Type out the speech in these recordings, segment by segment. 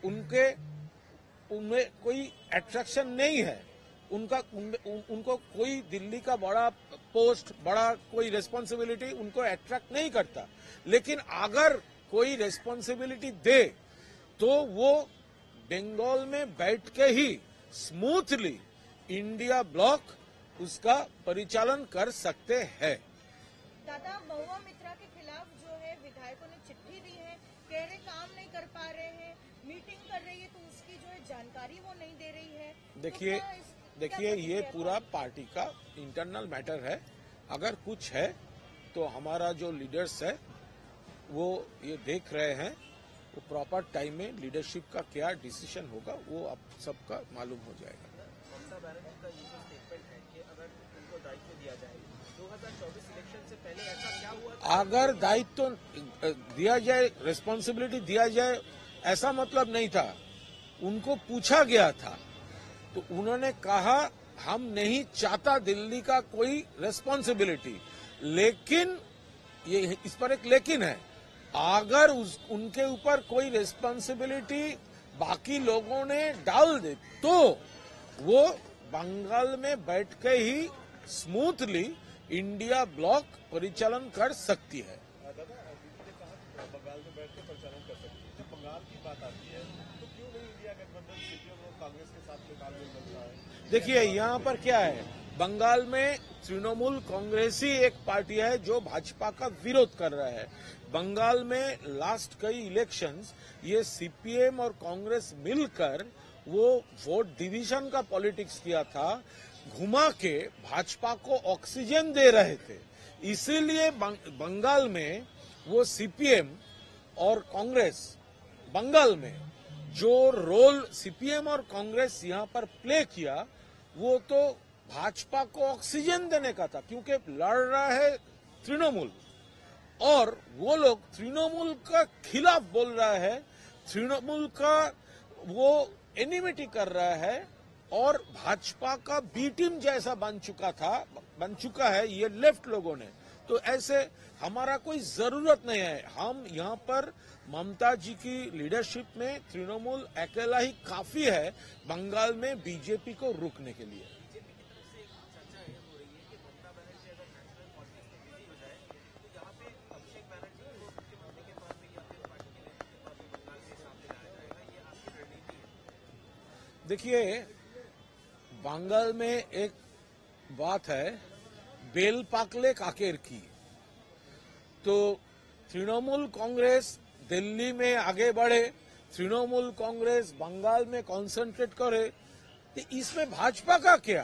उनमें कोई अट्रैक्शन नहीं है, उनको कोई दिल्ली का बड़ा पोस्ट, बड़ा कोई रिस्पॉन्सिबिलिटी उनको अट्रैक्ट नहीं करता। लेकिन अगर कोई रिस्पॉन्सिबिलिटी दे तो वो बंगाल में बैठ के ही स्मूथली इंडिया ब्लॉक उसका परिचालन कर सकते हैं। दादा, महुआ मित्रा के खिलाफ जो है विधायकों ने चिट्ठी दी है, कह रहे काम नहीं कर पा रहे हैं, मीटिंग कर रही है तो उसकी जो है जानकारी वो नहीं दे रही है। देखिए ये पूरा पार्टी का इंटरनल मैटर है। अगर कुछ है तो हमारा जो लीडर्स है वो ये देख रहे हैं, वो प्रॉपर टाइम में लीडरशिप का क्या डिसीजन होगा वो आप सबका मालूम हो जाएगा। ममता बनर्जी का ये जो स्टेटमेंट है कि अगर उनको दायित्व दिया जाए 2024 इलेक्शन से पहले ऐसा क्या हुआ, अगर दायित्व दिया जाए, रिस्पॉन्सिबिलिटी दिया जाए, ऐसा मतलब नहीं था। उनको पूछा गया था तो उन्होंने कहा हम नहीं चाहता दिल्ली का कोई रिस्पॉन्सिबिलिटी, लेकिन ये इस पर एक लेकिन है, अगर उनके ऊपर कोई रिस्पॉन्सिबिलिटी बाकी लोगों ने डाल दे तो वो बंगाल में बैठ के ही स्मूथली इंडिया ब्लॉक परिचालन कर सकती है। बंगाल में बैठ के परिचालन कर सकती है। जब बंगाल की बात आती है तो क्यों नहीं इंडिया गठबंधन सीपीएम और कांग्रेस के साथ में तालमेल बन रहा है? देखिए यहाँ पर क्या है, बंगाल में तृणमूल कांग्रेस ही एक पार्टी है जो भाजपा का विरोध कर रहा है। बंगाल में लास्ट कई इलेक्शंस ये सीपीएम और कांग्रेस मिलकर वो वोट डिवीजन का पॉलिटिक्स किया था, घुमा के भाजपा को ऑक्सीजन दे रहे थे। इसीलिए बंगाल में वो सीपीएम और कांग्रेस, बंगाल में जो रोल सीपीएम और कांग्रेस यहां पर प्ले किया वो तो भाजपा को ऑक्सीजन देने का था, क्योंकि लड़ रहा है तृणमूल और वो लोग तृणमूल का खिलाफ बोल रहा है, तृणमूल का वो एनिमिटी कर रहा है और भाजपा का बी टीम जैसा बन चुका है ये लेफ्ट लोगों ने। तो ऐसे हमारा कोई जरूरत नहीं है, हम यहाँ पर ममता जी की लीडरशिप में तृणमूल अकेला ही काफी है बंगाल में बीजेपी को रोकने के लिए। देखिए बंगाल में एक बात है, बेल पाकले काकेर की। तो तृणमूल कांग्रेस दिल्ली में आगे बढ़े, तृणमूल कांग्रेस बंगाल में कंसंट्रेट करे, तो इसमें भाजपा का क्या?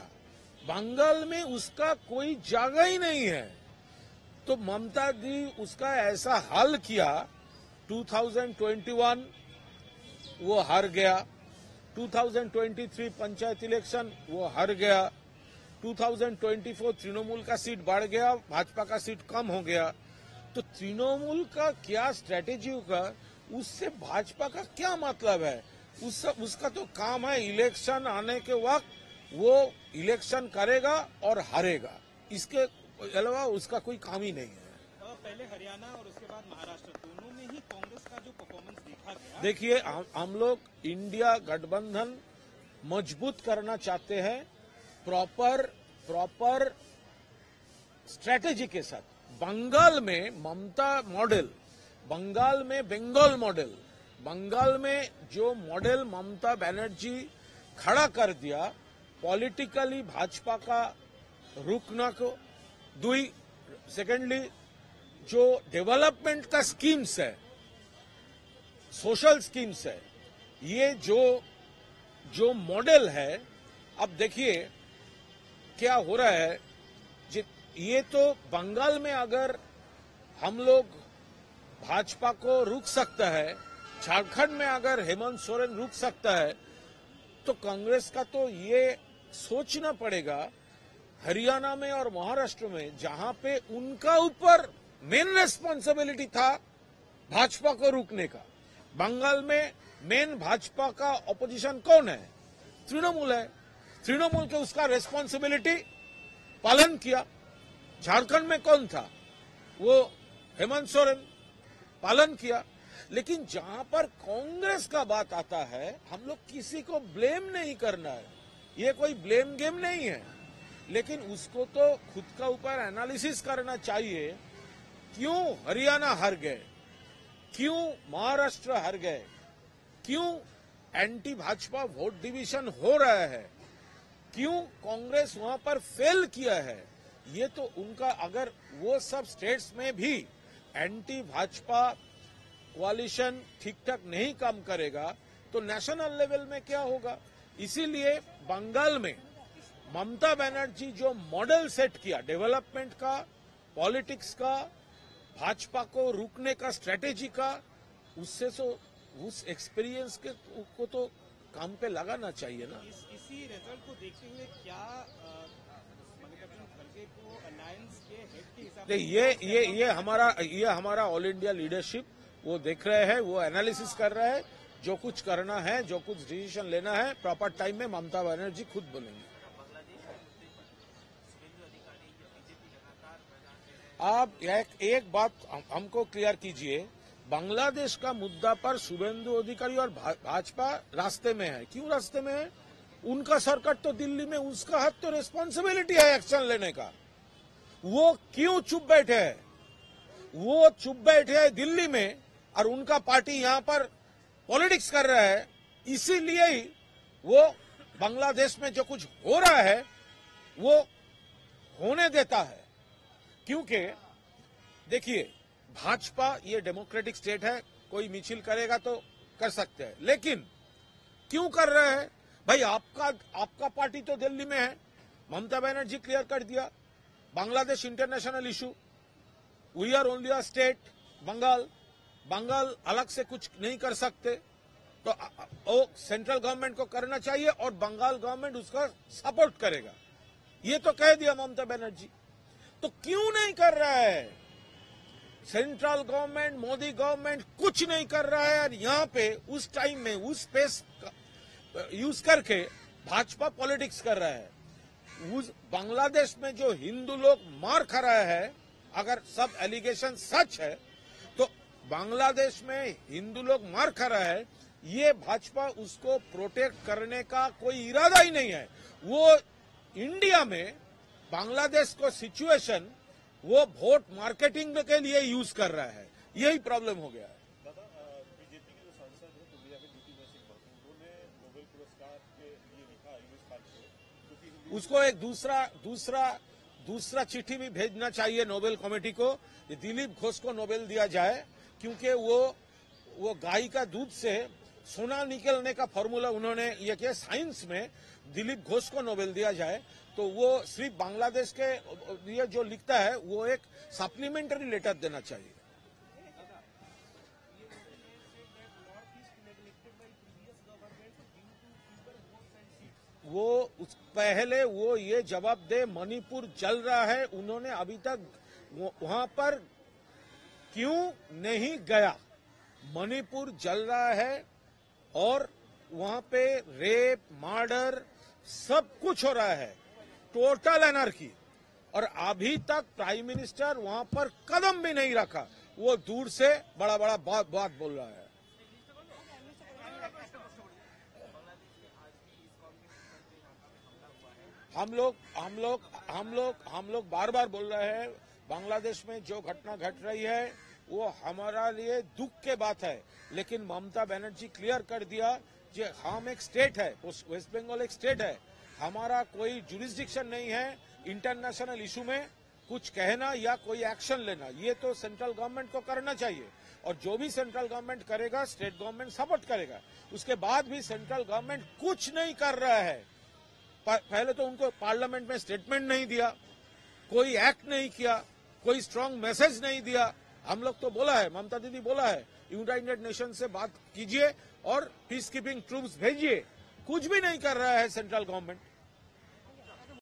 बंगाल में उसका कोई जगह ही नहीं है। तो ममता जी उसका ऐसा हाल किया, 2021 वो हार गया, 2023 पंचायत इलेक्शन वो हार गया, 2024 तृणमूल का सीट बढ़ गया, भाजपा का सीट कम हो गया। तो तृणमूल का क्या स्ट्रेटेजी होगा, उससे भाजपा का क्या मतलब है? उसका तो काम है इलेक्शन आने के वक्त वो इलेक्शन करेगा और हारेगा, इसके अलावा उसका कोई काम ही नहीं है। पहले हरियाणा और उसके बाद महाराष्ट्र दोनों में ही कांग्रेस का जो परफॉर्मेंस देखा गया। देखिए हम लोग इंडिया गठबंधन मजबूत करना चाहते हैं, प्रॉपर स्ट्रेटेजी के साथ। बंगाल में ममता मॉडल, बंगाल में बंगाल मॉडल, बंगाल में जो मॉडल ममता बनर्जी खड़ा कर दिया, पॉलिटिकली भाजपा का रुकना को, सेकेंडली जो डेवलपमेंट का स्कीम्स है, सोशल स्कीम्स है, ये जो मॉडल है, अब देखिए क्या हो रहा है। ये तो बंगाल में अगर हम लोग भाजपा को रुक सकता है, झारखंड में अगर हेमंत सोरेन रुक सकता है, तो कांग्रेस का तो ये सोचना पड़ेगा हरियाणा में और महाराष्ट्र में, जहां पे उनका ऊपर मेन रिस्पॉन्सिबिलिटी था भाजपा को रुकने का। बंगाल में मेन भाजपा का ऑपोजिशन कौन है? तृणमूल है। तृणमूल के उसका रिस्पॉन्सिबिलिटी पालन किया। झारखंड में कौन था? वो हेमंत सोरेन, पालन किया। लेकिन जहां पर कांग्रेस का बात आता है, हम लोग किसी को ब्लेम नहीं करना है, ये कोई ब्लेम गेम नहीं है, लेकिन उसको तो खुद का ऊपर एनालिसिस करना चाहिए। क्यों हरियाणा हार गए, क्यों महाराष्ट्र हार गए, क्यों एंटी भाजपा वोट डिवीजन हो रहा है, क्यों कांग्रेस वहां पर फेल किया है, ये तो उनका, अगर वो सब स्टेट्स में भी एंटी भाजपा कोalition ठीक ठाक नहीं काम करेगा तो नेशनल लेवल में क्या होगा। इसीलिए बंगाल में ममता बनर्जी जो मॉडल सेट किया डेवलपमेंट का, पॉलिटिक्स का, भाजपा को रुकने का स्ट्रेटेजी का, उससे तो उस एक्सपीरियंस के को तो काम पे लगाना चाहिए ना। इसी रिजल्ट को देखते हुए क्या मल्लिकार्जुन खड़गे को अलायंस के हेड के हिसाब से ये हमारा ऑल इंडिया लीडरशिप वो देख रहे हैं, वो एनालिसिस कर रहे हैं, जो कुछ करना है, जो कुछ डिसीजन लेना है प्रॉपर टाइम में ममता बनर्जी खुद बोलेंगे। आप एक बात हमको क्लियर कीजिए, बांग्लादेश का मुद्दा पर शुभेंदु अधिकारी और भाजपा रास्ते में है। क्यों रास्ते में है? उनका सरकार तो दिल्ली में, उसका हाथ तो रिस्पॉन्सिबिलिटी है एक्शन लेने का। वो क्यों चुप बैठे हैं? वो चुप बैठे हैं दिल्ली में और उनका पार्टी यहां पर पॉलिटिक्स कर रहा है, इसीलिए ही वो बांग्लादेश में जो कुछ हो रहा है वो होने देता है। क्योंकि देखिए, भाजपा ये डेमोक्रेटिक स्टेट है, कोई मिছিল करेगा तो कर सकते हैं, लेकिन क्यों कर रहे हैं भाई? आपका पार्टी तो दिल्ली में है, ममता बनर्जी क्लियर कर दिया, Bangladesh international issue, we are only a state Bengal अलग से कुछ नहीं कर सकते, तो वो सेंट्रल गवर्नमेंट को करना चाहिए और बंगाल गवर्नमेंट उसका सपोर्ट करेगा, ये तो कह दिया ममता बनर्जी। तो क्यों नहीं कर रहा है? सेंट्रल गवर्नमेंट, मोदी गवर्नमेंट कुछ नहीं कर रहा है, और यहां पे उस टाइम में उस स्पेस यूज करके भाजपा पॉलिटिक्स कर रहा है। उस बांग्लादेश में जो हिंदू लोग मार खा रहा है, अगर सब एलिगेशन सच है तो बांग्लादेश में हिंदू लोग मार खा रहा है, ये भाजपा उसको प्रोटेक्ट करने का कोई इरादा ही नहीं है। वो इंडिया में बांग्लादेश को सिचुएशन वो वोट मार्केटिंग के लिए यूज कर रहा है, यही प्रॉब्लम हो गया है। दादा, बीजेपी के जो सांसद है दुनिया के ज्योतिर्मय सिंह महतो, उन्होंने नोबेल पुरस्कार के लिए लिखा यूनुस खान को, क्योंकि उसको एक दूसरा चिट्ठी भी भेजना चाहिए नोबेल कमेटी को, दिलीप घोष को नोबेल दिया जाए, क्योंकि वो गाय का दूध से सोना निकलने का फॉर्मूला उन्होंने ये किया। साइंस में दिलीप घोष को नोबेल दिया जाए तो वो सिर्फ बांग्लादेश के लिए जो लिखता है वो एक सप्लीमेंट्री लेटर देना चाहिए। पहले वो ये जवाब दे, मणिपुर जल रहा है, उन्होंने अभी तक वहां पर क्यों नहीं गया? मणिपुर जल रहा है और वहां पे रेप, मर्डर सब कुछ हो रहा है, टोटल एनर्की, और अभी तक प्राइम मिनिस्टर वहां पर कदम भी नहीं रखा। वो दूर से बड़ा बात बोल रहा है। हम लोग बार बार बोल रहे हैं, बांग्लादेश में जो घटना घट रही है वो हमारा लिए दुख के बात है, लेकिन ममता बनर्जी क्लियर कर दिया कि हम एक स्टेट है, वेस्ट बंगाल एक स्टेट है, हमारा कोई जुरिस्डिक्शन नहीं है इंटरनेशनल इशू में कुछ कहना या कोई एक्शन लेना। ये तो सेंट्रल गवर्नमेंट को करना चाहिए, और जो भी सेंट्रल गवर्नमेंट करेगा स्टेट गवर्नमेंट सपोर्ट करेगा। उसके बाद भी सेंट्रल गवर्नमेंट कुछ नहीं कर रहा है। पहले तो उनको पार्लियामेंट में स्टेटमेंट नहीं दिया, कोई एक्ट नहीं किया, कोई स्ट्रांग मैसेज नहीं दिया। हम लोग तो बोला है, ममता दीदी बोला है, यूनाइटेड नेशन से बात कीजिए और पीस कीपिंग ट्रूप्स भेजिए, कुछ भी नहीं कर रहा है सेंट्रल गवर्नमेंट।